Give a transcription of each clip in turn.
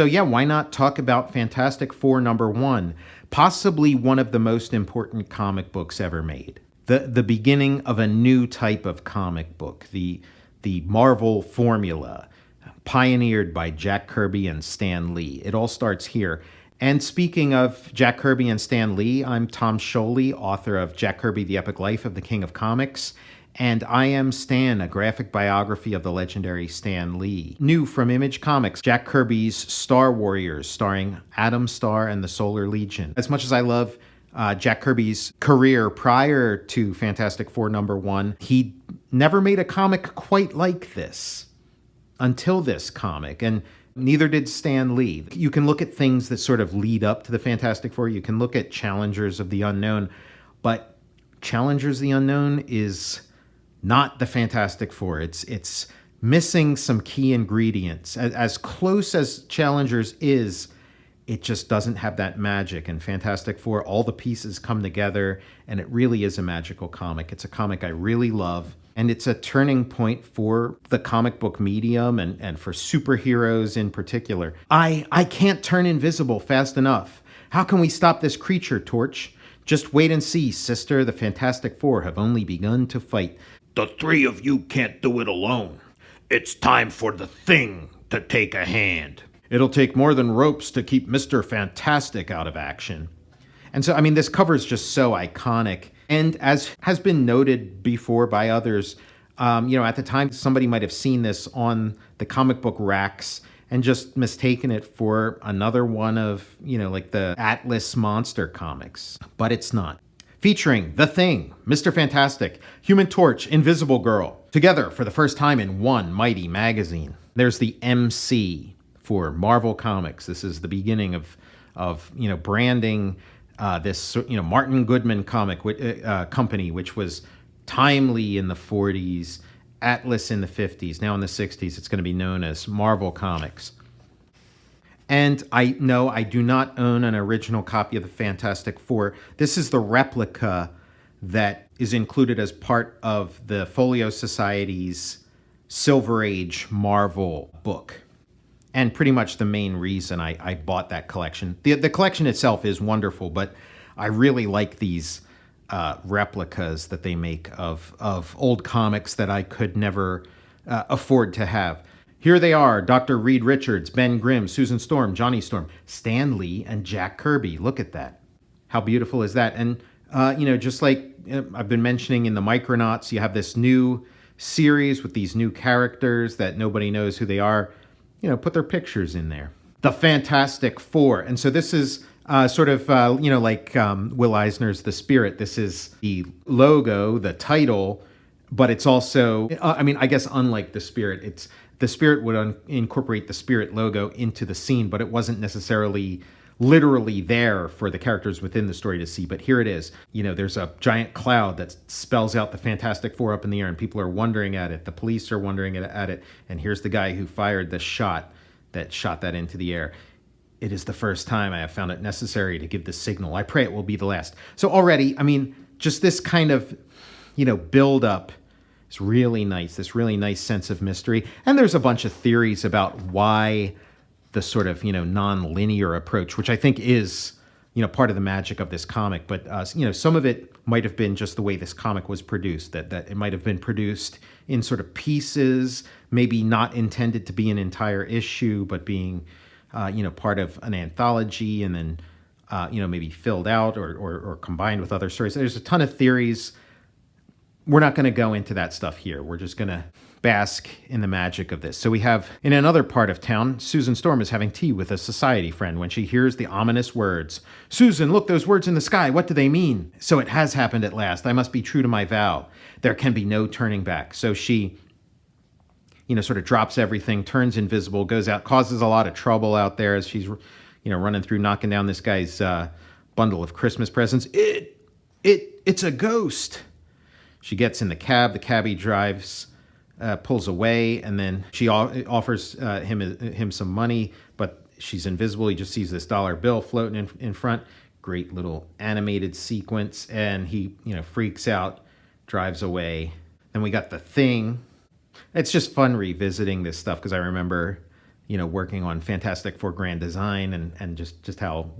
So yeah, why not talk about Fantastic Four #1, possibly one of the most important comic books ever made. The beginning of a new type of comic book, the Marvel formula, pioneered by Jack Kirby and Stan Lee. It all starts here. And speaking of Jack Kirby and Stan Lee, I'm Tom Scioli, author of Jack Kirby, The Epic Life of the King of Comics. And I Am Stan, a graphic biography of the legendary Stan Lee. New from Image Comics, Jack Kirby's Star Warriors, starring Adam Starr and the Solar Legion. As much as I love Jack Kirby's career prior to Fantastic Four #1, he never made a comic quite like this until this comic, and neither did Stan Lee. You can look at things that sort of lead up to the Fantastic Four. You can look at Challengers of the Unknown, but Challengers of the Unknown is not the Fantastic Four. It's missing some key ingredients. As close as Challengers is, it just doesn't have that magic. And Fantastic Four, all the pieces come together, and it really is a magical comic. It's a comic I really love, and it's a turning point for the comic book medium and for superheroes in particular. I can't turn invisible fast enough. How can we stop this creature, Torch? Just wait and see, sister. The Fantastic Four have only begun to fight. The three of you can't do it alone. It's time for the Thing to take a hand. It'll take more than ropes to keep Mr. Fantastic out of action. And so, I mean, this cover is just so iconic. And as has been noted before by others, at the time, somebody might have seen this on the comic book racks and just mistaken it for another one of, like the Atlas Monster comics. But it's not. Featuring The Thing, Mr. Fantastic, Human Torch, Invisible Girl, together for the first time in one mighty magazine. There's the MC for Marvel Comics. This is the beginning of branding this Martin Goodman comic company, which was timely in the 40s, Atlas in the 50s. Now in the 60s, it's going to be known as Marvel Comics. And I do not own an original copy of the Fantastic Four. This is the replica that is included as part of the Folio Society's Silver Age Marvel book. And pretty much the main reason I bought that collection. The collection itself is wonderful, but I really like these replicas that they make of old comics that I could never afford to have. Here they are, Dr. Reed Richards, Ben Grimm, Susan Storm, Johnny Storm, Stan Lee, and Jack Kirby. Look at that. How beautiful is that? And, just like I've been mentioning in the Micronauts, you have this new series with these new characters that nobody knows who they are. Put their pictures in there. The Fantastic Four. And so this is like Will Eisner's The Spirit. This is the logo, the title, but it's also, I guess unlike The Spirit, The Spirit would incorporate the Spirit logo into the scene, but it wasn't necessarily literally there for the characters within the story to see. But here it is. There's a giant cloud that spells out the Fantastic Four up in the air, and people are wondering at it. The police are wondering at it. And here's the guy who fired the shot that into the air. It is the first time I have found it necessary to give the signal. I pray it will be the last. So already, just this kind of, build up. It's really nice, this really nice sense of mystery. And there's a bunch of theories about why the sort of, non-linear approach, which I think is, part of the magic of this comic. But, some of it might have been just the way this comic was produced, that it might have been produced in sort of pieces, maybe not intended to be an entire issue, but being, part of an anthology and then, maybe filled out or combined with other stories. There's a ton of theories. We're not going to go into that stuff here. We're just going to bask in the magic of this. So we have, in another part of town, Susan Storm is having tea with a society friend when she hears the ominous words. Susan, look, those words in the sky. What do they mean? So it has happened at last. I must be true to my vow. There can be no turning back. So she, sort of drops everything, turns invisible, goes out, causes a lot of trouble out there as she's, running through, knocking down this guy's bundle of Christmas presents. It's a ghost. She gets in the cab. The cabbie drives, pulls away, and then she offers him some money, but she's invisible. He just sees this dollar bill floating in front. Great little animated sequence, and he freaks out, drives away. Then we got The Thing. It's just fun revisiting this stuff because I remember, working on Fantastic Four Grand Design and just how,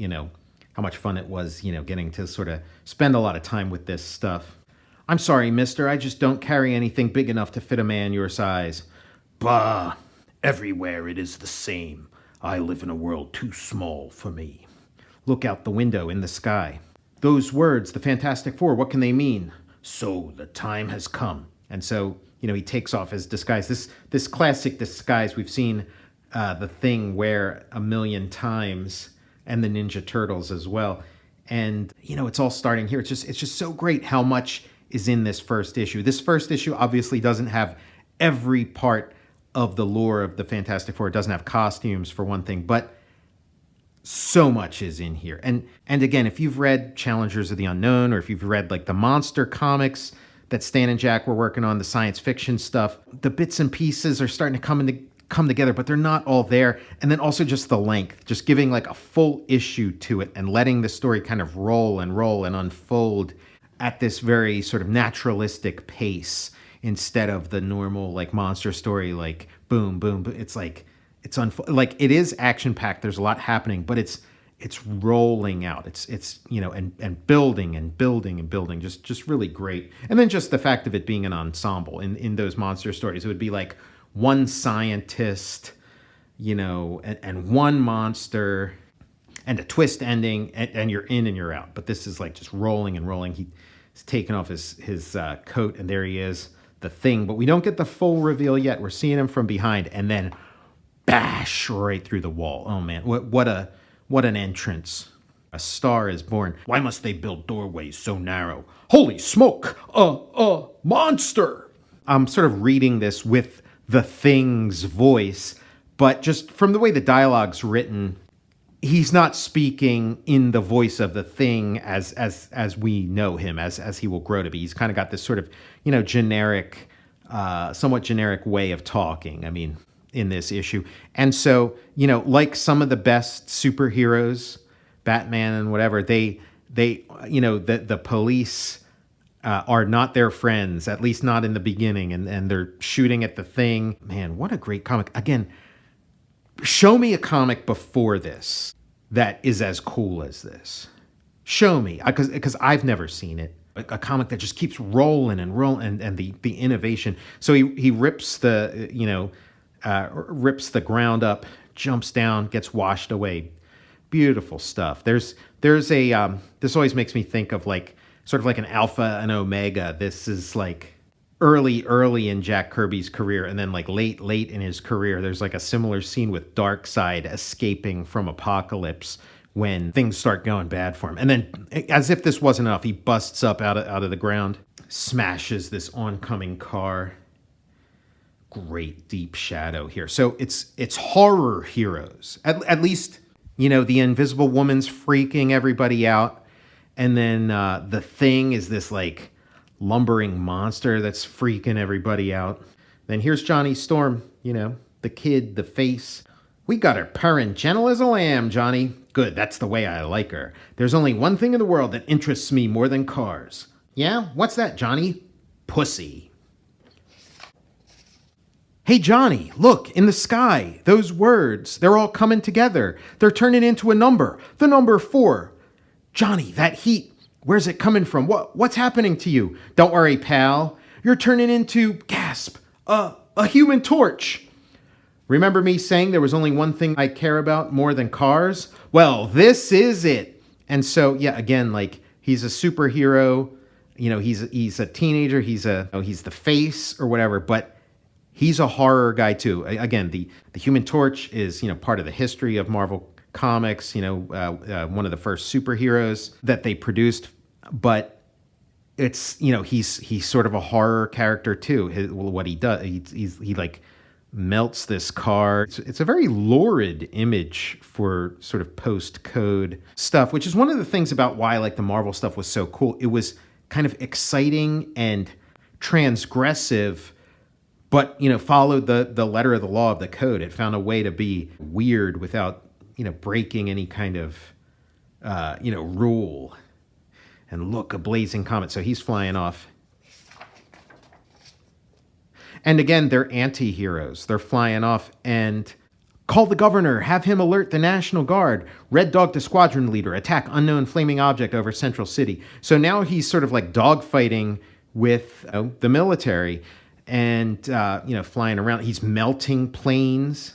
how much fun it was, getting to sort of spend a lot of time with this stuff. I'm sorry, mister, I just don't carry anything big enough to fit a man your size. Bah, everywhere it is the same. I live in a world too small for me. Look out the window in the sky. Those words, the Fantastic Four, what can they mean? So the time has come. And so, he takes off his disguise. This classic disguise we've seen the Thing wear a million times, and the Ninja Turtles as well. And, it's all starting here. It's just so great how much is in this first issue. This first issue obviously doesn't have every part of the lore of the Fantastic Four. It doesn't have costumes, for one thing, but so much is in here. And again, if you've read Challengers of the Unknown, or if you've read like the monster comics that Stan and Jack were working on, the science fiction stuff, the bits and pieces are starting to come together, but they're not all there. And then also just the length, just giving like a full issue to it and letting the story kind of roll and unfold at this very sort of naturalistic pace instead of the normal like monster story, like boom, boom, boom. It's like, like it is action packed. There's a lot happening, but it's rolling out. It's and building and building and building. Just really great. And then just the fact of it being an ensemble in those monster stories, it would be like one scientist, and one monster and a twist ending, and you're in and you're out. But this is like just rolling and rolling. He's taken off his coat, and there he is, the Thing. But we don't get the full reveal yet. We're seeing him from behind, and then bash right through the wall. Oh man, what an entrance. A star is born. Why must they build doorways so narrow? Holy smoke! Monster! I'm sort of reading this with the Thing's voice, but just from the way the dialogue's written, he's not speaking in the voice of the Thing as we know him, as he will grow to be. He's kind of got this sort of, generic, somewhat generic way of talking. I mean, in this issue. And so, like some of the best superheroes, Batman and whatever, the police are not their friends, at least not in the beginning, and they're shooting at the Thing. Man, what a great comic. Again, show me a comic before this that is as cool as this. Show me, because I've never seen it. A comic that just keeps rolling and rolling, and the innovation. So he rips rips the ground up, jumps down, gets washed away. Beautiful stuff. There's a this always makes me think of like sort of like an alpha and omega. This is like early in Jack Kirby's career, and then like late in his career. There's like a similar scene with Darkseid escaping from Apocalypse when things start going bad for him. And then, as if this wasn't enough, he busts up out of the ground, smashes this oncoming car. Great deep shadow here. So it's horror heroes. At least, the Invisible Woman's freaking everybody out. And then the Thing is this like lumbering monster that's freaking everybody out. Then here's Johnny Storm, the kid, the face. We got her purring gentle as a lamb, Johnny. Good, that's the way I like her. There's only one thing in the world that interests me more than cars. Yeah? What's that, Johnny? Pussy. Hey, Johnny, look, in the sky, those words, they're all coming together. They're turning into a number, the number 4. Johnny, that heat, where's it coming from? What's happening to you? Don't worry, pal. You're turning into, gasp, a human torch. Remember me saying there was only one thing I care about more than cars? Well, this is it. And so, yeah, again, like, he's a superhero. He's a teenager. He's the face or whatever, but he's a horror guy too. Again, the Human Torch is, part of the history of Marvel Comics, one of the first superheroes that they produced, but it's, he's sort of a horror character too. What he does, he like melts this car. It's a very lurid image for sort of post-code stuff, which is one of the things about why like the Marvel stuff was so cool. It was kind of exciting and transgressive, but, followed the letter of the law of the code. It found a way to be weird without, breaking any kind of, rule. And look, a blazing comet. So he's flying off. And again, they're anti-heroes. They're flying off, and Call the governor. Have him alert the National Guard. Red Dog to squadron leader. Attack unknown flaming object over Central City. So now he's sort of like dogfighting with the military and, flying around. He's melting planes.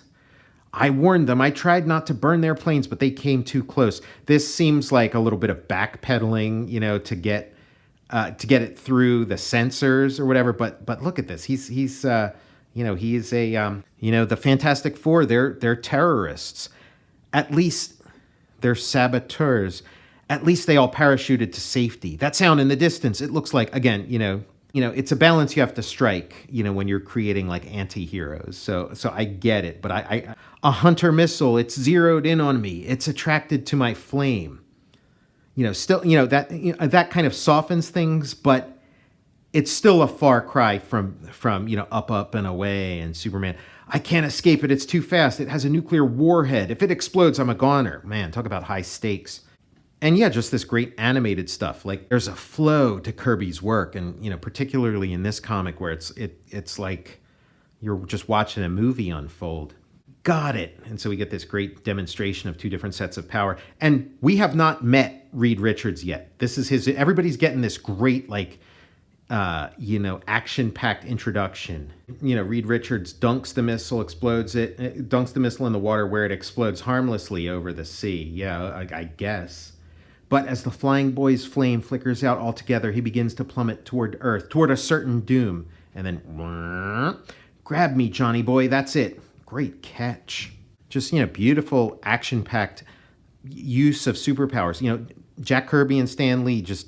I warned them. I tried not to burn their planes, but they came too close. This seems like a little bit of backpedaling, to get it through the sensors or whatever. But look at this. He's the Fantastic Four. They're terrorists. At least they're saboteurs. At least they all parachuted to safety. That sound in the distance. It looks like, again, it's a balance you have to strike, when you're creating like anti-heroes. So I get it, but a hunter missile, it's zeroed in on me. It's attracted to my flame. That kind of softens things, but it's still a far cry from Up and Away and Superman. I can't escape it. It's too fast. It has a nuclear warhead. If it explodes, I'm a goner. Man, talk about high stakes. And yeah, just this great animated stuff. Like there's a flow to Kirby's work, and particularly in this comic where it's like you're just watching a movie unfold. Got it. And so we get this great demonstration of two different sets of power. And we have not met Reed Richards yet. This is everybody's getting this great action-packed introduction. Reed Richards dunks the missile, dunks the missile in the water where it explodes harmlessly over the sea. Yeah, I guess. But as the flying boy's flame flickers out altogether, he begins to plummet toward Earth, toward a certain doom. And then, grab me, Johnny boy, that's it. Great catch. Just, beautiful, action-packed use of superpowers. Jack Kirby and Stan Lee just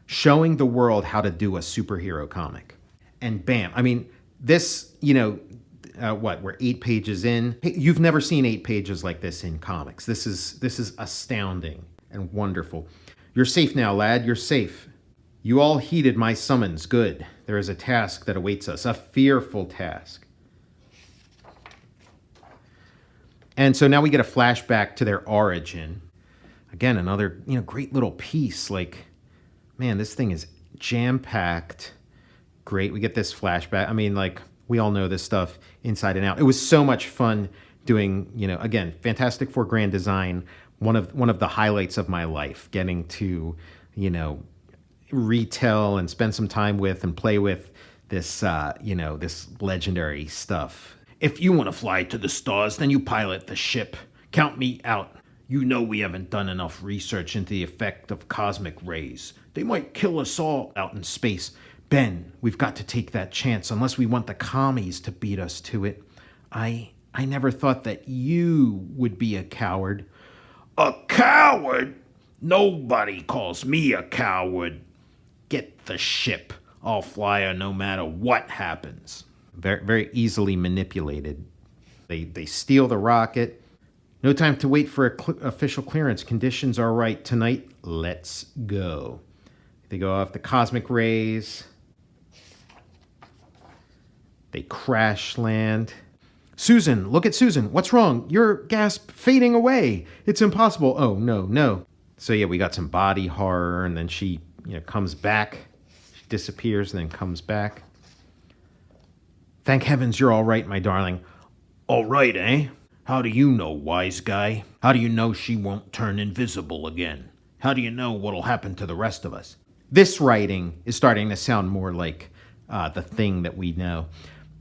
showing the world how to do a superhero comic. And bam. I mean, this, we're 8 pages in. Hey, you've never seen 8 pages like this in comics. This is astounding and wonderful. You're safe now, lad. You're safe. You all heeded my summons. Good. There is a task that awaits us, a fearful task. And so now we get a flashback to their origin. Again, another, great little piece. Like, man, this thing is jam-packed. Great. We get this flashback. I mean, like, we all know this stuff inside and out. It was so much fun doing, again, Fantastic Four Grand Design, one of the highlights of my life, getting to, retell and spend some time with and play with this, this legendary stuff. If you want to fly to the stars, then you pilot the ship. Count me out. You know we haven't done enough research into the effect of cosmic rays. They might kill us all out in space. Ben, we've got to take that chance unless we want the commies to beat us to it. I never thought that you would be a coward. A coward? Nobody calls me a coward. Get the ship. I'll fly her no matter what happens. Very, very easily manipulated. They steal the rocket. No time to wait for official clearance. Conditions are right. Tonight, let's go. They go off the cosmic rays. They crash land. Susan, look at Susan. What's wrong? Your gasp fading away. It's impossible. Oh, no. So yeah, we got some body horror, and then she, comes back. She disappears and then comes back. Thank heavens you're all right, my darling. All right, eh? How do you know, wise guy? How do you know she won't turn invisible again? How do you know what'll happen to the rest of us? This writing is starting to sound more like the Thing that we know.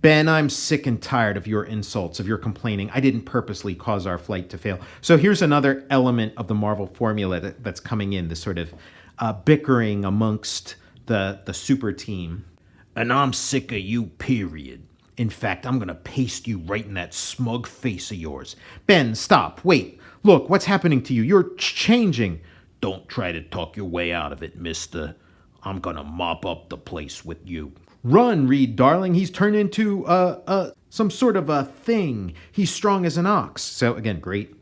Ben, I'm sick and tired of your insults, of your complaining. I didn't purposely cause our flight to fail. So here's another element of the Marvel formula that's coming in, this sort of bickering amongst the super team. And I'm sick of you, period. In fact, I'm going to paste you right in that smug face of yours. Ben, stop. Wait. Look, what's happening to you? You're changing. Don't try to talk your way out of it, mister. I'm going to mop up the place with you. Run, Reed, darling. He's turned into some sort of a thing. He's strong as an ox. So, again, great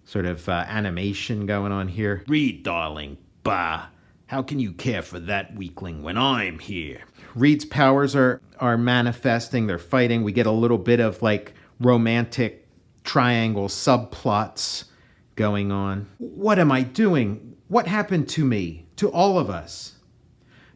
sort of animation going on here. Reed, darling. Bah. How can you care for that weakling when I'm here? Reed's powers are manifesting. They're fighting. We get a little bit of like romantic triangle subplots going on. What am I doing? What happened to me? To all of us?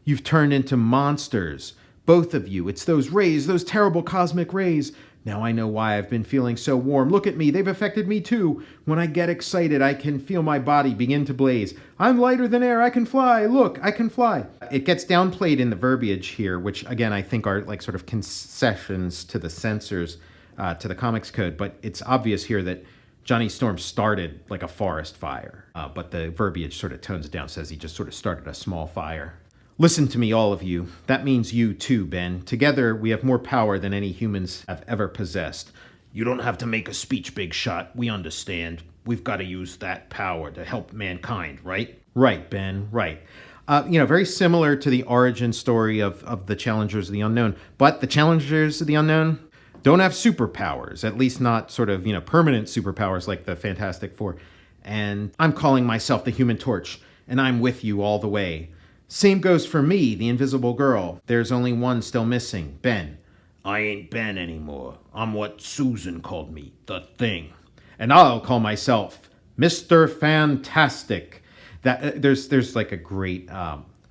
You've turned into monsters. Both of you. It's those rays, those terrible cosmic rays. Now I know why I've been feeling so warm. Look at me, they've affected me too. When I get excited, I can feel my body begin to blaze. I'm lighter than air, I can fly. Look, I can fly. It gets downplayed in the verbiage here, which again, I think are like sort of concessions to the censors, to the comics code. But it's obvious here that Johnny Storm started like a forest fire, but the verbiage sort of tones it down, says he just sort of started a small fire. Listen to me, all of you. That means you too, Ben. Together, we have more power than any humans have ever possessed. You don't have to make a speech, Big Shot. We understand. We've got to use that power to help mankind, right? Right, Ben, right. Very similar to the origin story of the Challengers of the Unknown. But the Challengers of the Unknown don't have superpowers, at least not sort of, permanent superpowers like the Fantastic Four. And I'm calling myself the Human Torch, and I'm with you all the way. Same goes for me, the Invisible Girl. There's only one still missing, Ben. I ain't Ben anymore. I'm what Susan called me, the Thing. And I'll call myself Mr. Fantastic. There's like a great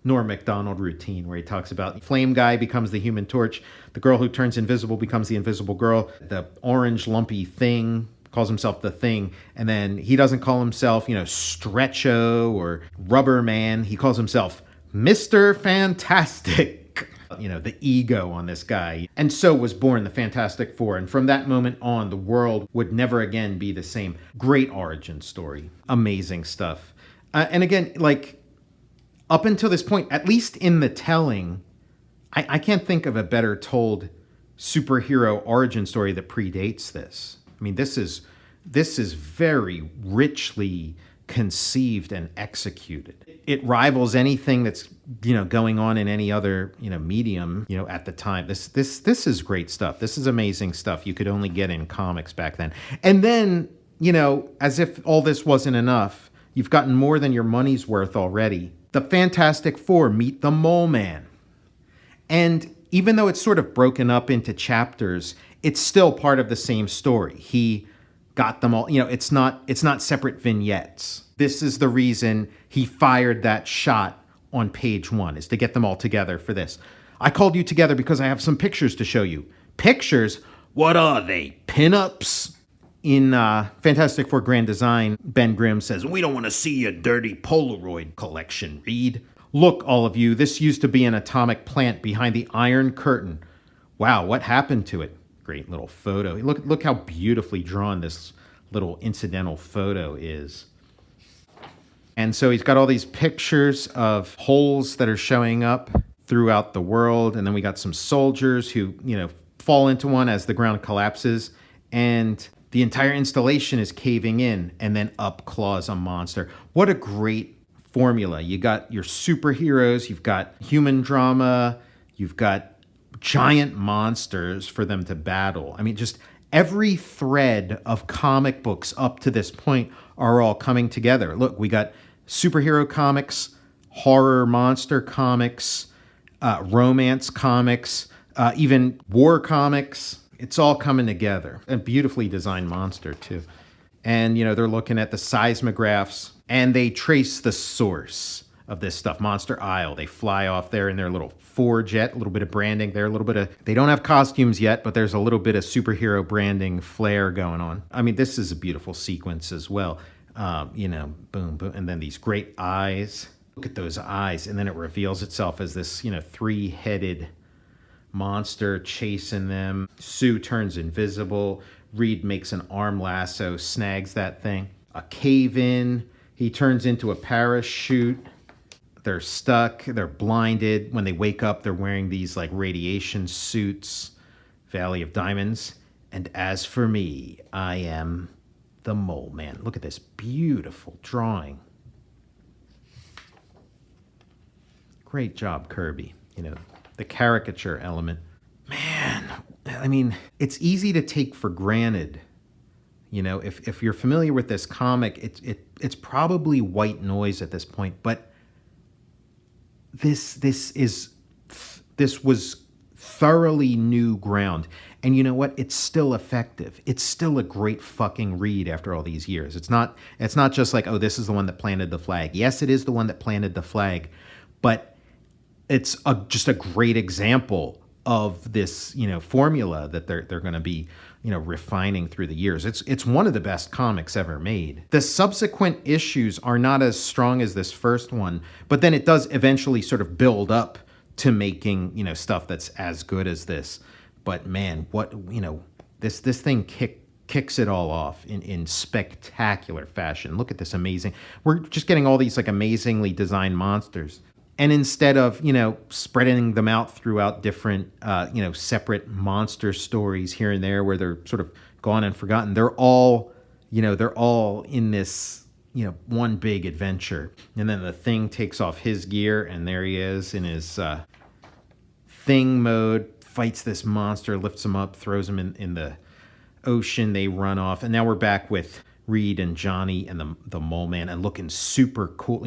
Norm Macdonald routine where he talks about Flame Guy becomes the Human Torch, the girl who turns invisible becomes the Invisible Girl, the orange lumpy Thing calls himself the Thing, and then he doesn't call himself, Stretcho or Rubber Man. He calls himself Mr. Fantastic. The ego on this guy. And so was born the Fantastic Four. And from that moment on, the world would never again be the same. Great origin story. Amazing stuff. And again, like, up until this point, at least in the telling, I can't think of a better told superhero origin story that predates this. I mean, this is very richly conceived and executed. It rivals anything that's going on in any other medium at the time. This is great stuff. This is amazing stuff you could only get in comics back then. And then as if all this wasn't enough, you've gotten more than your money's worth already. The Fantastic Four meet the Mole Man, and even though it's sort of broken up into chapters, it's still part of the same story. He got them all. It's not separate vignettes. This is the reason he fired that shot on page 1, is to get them all together for this. I called you together because I have some pictures to show you. Pictures? What are they? Pinups? In Fantastic Four Grand Design, Ben Grimm says, We don't want to see your dirty Polaroid collection, Reed. Look, all of you, this used to be an atomic plant behind the Iron Curtain. Wow, what happened to it? Great little photo. Look how beautifully drawn this little incidental photo is. And so he's got all these pictures of holes that are showing up throughout the world. And then we got some soldiers who, fall into one as the ground collapses. And the entire installation is caving in, and then up claws a monster. What a great formula. You got your superheroes, you've got human drama, you've got giant monsters for them to battle. I mean, just every thread of comic books up to this point are all coming together. Look, we got superhero comics, horror monster comics, romance comics, even war comics. It's all coming together. A beautifully designed monster, too. And, they're looking at the seismographs, and they trace the source of this stuff, Monster Isle. They fly off there in their little Four-jet, a little bit of branding there, they don't have costumes yet, but there's a little bit of superhero branding flair going on. I mean, this is a beautiful sequence as well. Boom, boom, and then these great eyes. Look at those eyes, and then it reveals itself as this, three-headed monster chasing them. Sue turns invisible. Reed makes an arm lasso, snags that thing. A cave-in. He turns into a parachute. They're stuck. They're blinded. When they wake up, they're wearing these like radiation suits. Valley of Diamonds. And as for me, I am the Mole Man. Look at this beautiful drawing. Great job, Kirby. The caricature element. Man, I mean, it's easy to take for granted. If you're familiar with this comic, it's probably white noise at this point, but this was thoroughly new ground. And you know what? It's still effective. It's still a great fucking read after all these years. It's not just like, oh, this is the one that planted the flag. Yes, it is the one that planted the flag, but it's just a great example of this, formula that they're going to be, refining through the years. It's one of the best comics ever made. The subsequent issues are not as strong as this first one, but then it does eventually sort of build up to making, stuff that's as good as this. But man, this thing kicks it all off in spectacular fashion. Look at this amazing. We're just getting all these like amazingly designed monsters. And instead of, spreading them out throughout different, separate monster stories here and there where they're sort of gone and forgotten, they're all in this, one big adventure. And then the Thing takes off his gear, and there he is in his Thing mode, fights this monster, lifts him up, throws him in the ocean. They run off. And now we're back with Reed and Johnny and the Mole Man, and looking super cool,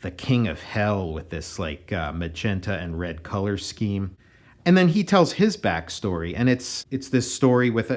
the King of Hell with this like magenta and red color scheme. And then he tells his backstory, and it's this story with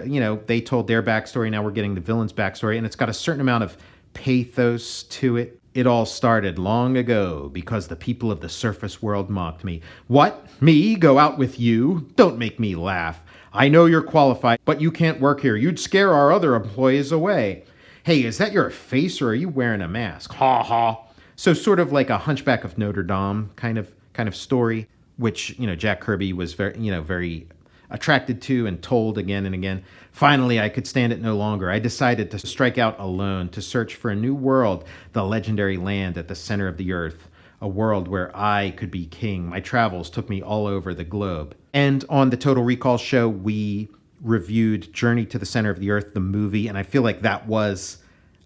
they told their backstory. Now we're getting the villain's backstory, and it's got a certain amount of pathos to it. It all started long ago because the people of the surface world mocked me. What? Me? Go out with you? Don't make me laugh. I know you're qualified, but you can't work here. You'd scare our other employees away. Hey, is that your face, or are you wearing a mask? Ha ha. So sort of like a Hunchback of Notre Dame kind of story, which, Jack Kirby was very attracted to and told again and again. Finally, I could stand it no longer. I decided to strike out alone to search for a new world, the legendary land at the center of the earth, a world where I could be king. My travels took me all over the globe. And on the Total Recall show, we reviewed Journey to the Center of the Earth, the movie, and I feel like that was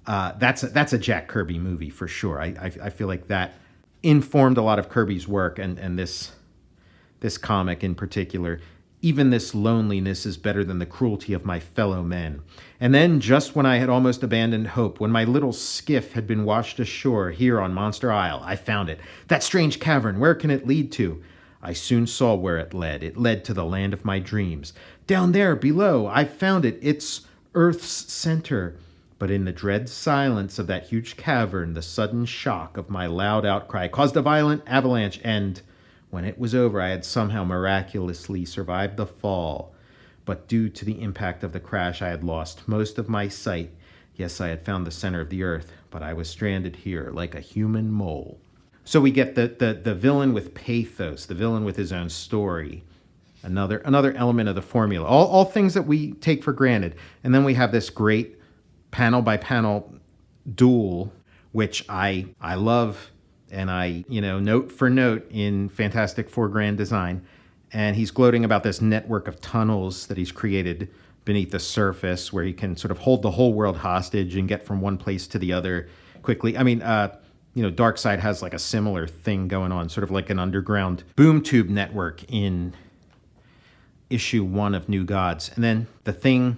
that's a Jack Kirby movie for sure. I feel like that informed a lot of Kirby's work, and this comic in particular. Even this loneliness is better than the cruelty of my fellow men. And then, just when I had almost abandoned hope, when my little skiff had been washed ashore here on Monster Isle, I found it. That strange cavern, where can it lead to? I soon saw where it led. It led to the land of my dreams. Down there, below, I found it. It's Earth's center. But in the dread silence of that huge cavern, the sudden shock of my loud outcry caused a violent avalanche, and when it was over, I had somehow miraculously survived the fall. But due to the impact of the crash, I had lost most of my sight. Yes, I had found the center of the earth, but I was stranded here like a human mole. So we get the villain with pathos, the villain with his own story. Another element of the formula. All things that we take for granted. And then we have this great panel by panel duel, which I love, and I note for note in Fantastic Four Grand Design. And he's gloating about this network of tunnels that he's created beneath the surface, where he can sort of hold the whole world hostage and get from one place to the other quickly. I mean, Darkseid has like a similar thing going on, sort of like an underground boom tube network in issue 1 of New Gods. And then the Thing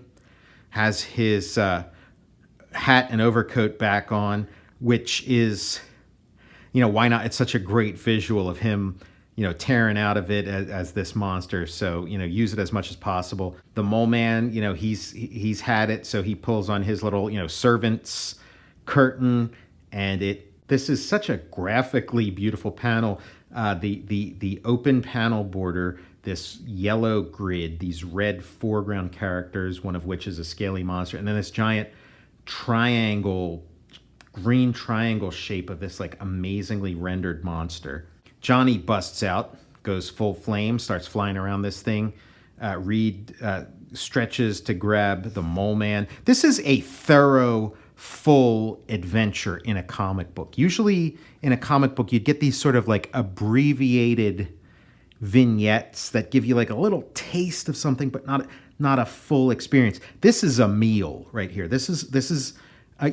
has his hat and overcoat back on, which is, why not? It's such a great visual of him, tearing out of it as this monster. So, use it as much as possible. The Mole Man, he's had it, so he pulls on his little, servant's curtain, and this is such a graphically beautiful panel. The open panel border, this yellow grid, these red foreground characters, one of which is a scaly monster, and then this giant green triangle shape of this like amazingly rendered monster. Johnny busts out, goes full flame, starts flying around this thing. Reed stretches to grab the Mole Man. This is a thorough, full adventure in a comic book. Usually in a comic book, you'd get these sort of like abbreviated vignettes that give you like a little taste of something, but not a full experience. This is a meal right here. This is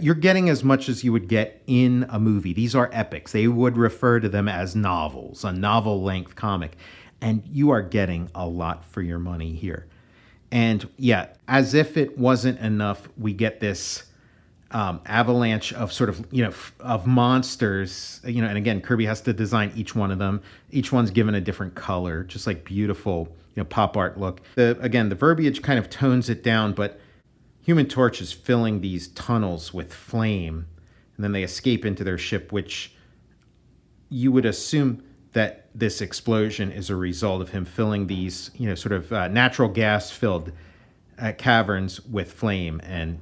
you're getting as much as you would get in a movie. These are epics. They would refer to them as novels, a novel-length comic. And you are getting a lot for your money here. And yeah, as if it wasn't enough, we get this avalanche of sort of, of monsters, and again, Kirby has to design each one of them. Each one's given a different color, just like beautiful, pop art look. The verbiage kind of tones it down, but Human Torch is filling these tunnels with flame, and then they escape into their ship, which you would assume that this explosion is a result of him filling these, sort of natural gas filled caverns with flame, and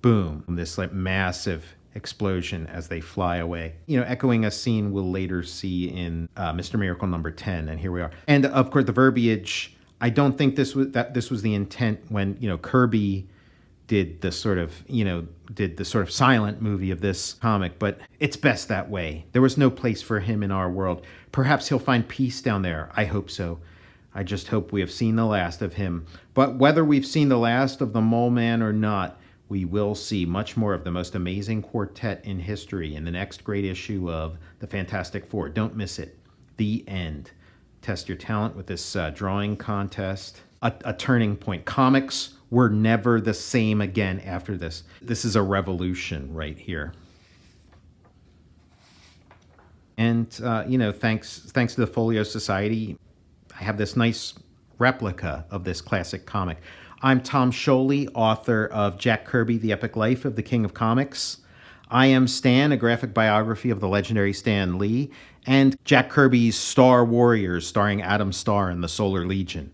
boom, this like massive explosion as they fly away. Echoing a scene we'll later see in Mr. Miracle number 10, and here we are. And of course, the verbiage, I don't think this was the intent when, Kirby did the sort of silent movie of this comic, but it's best that way. There was no place for him in our world. Perhaps he'll find peace down there. I hope so. I just hope we have seen the last of him. But whether we've seen the last of the Mole Man or not, we will see much more of the most amazing quartet in history in the next great issue of the Fantastic Four. Don't miss it. The end. Test your talent with this drawing contest. A turning point. Comics were never the same again after this. This is a revolution right here. And, thanks to the Folio Society, I have this nice replica of this classic comic. I'm Tom Scioli, author of Jack Kirby, The Epic Life of the King of Comics. I Am Stan, a graphic biography of the legendary Stan Lee, and Jack Kirby's Star Warriors, starring Adam Starr and the Solar Legion.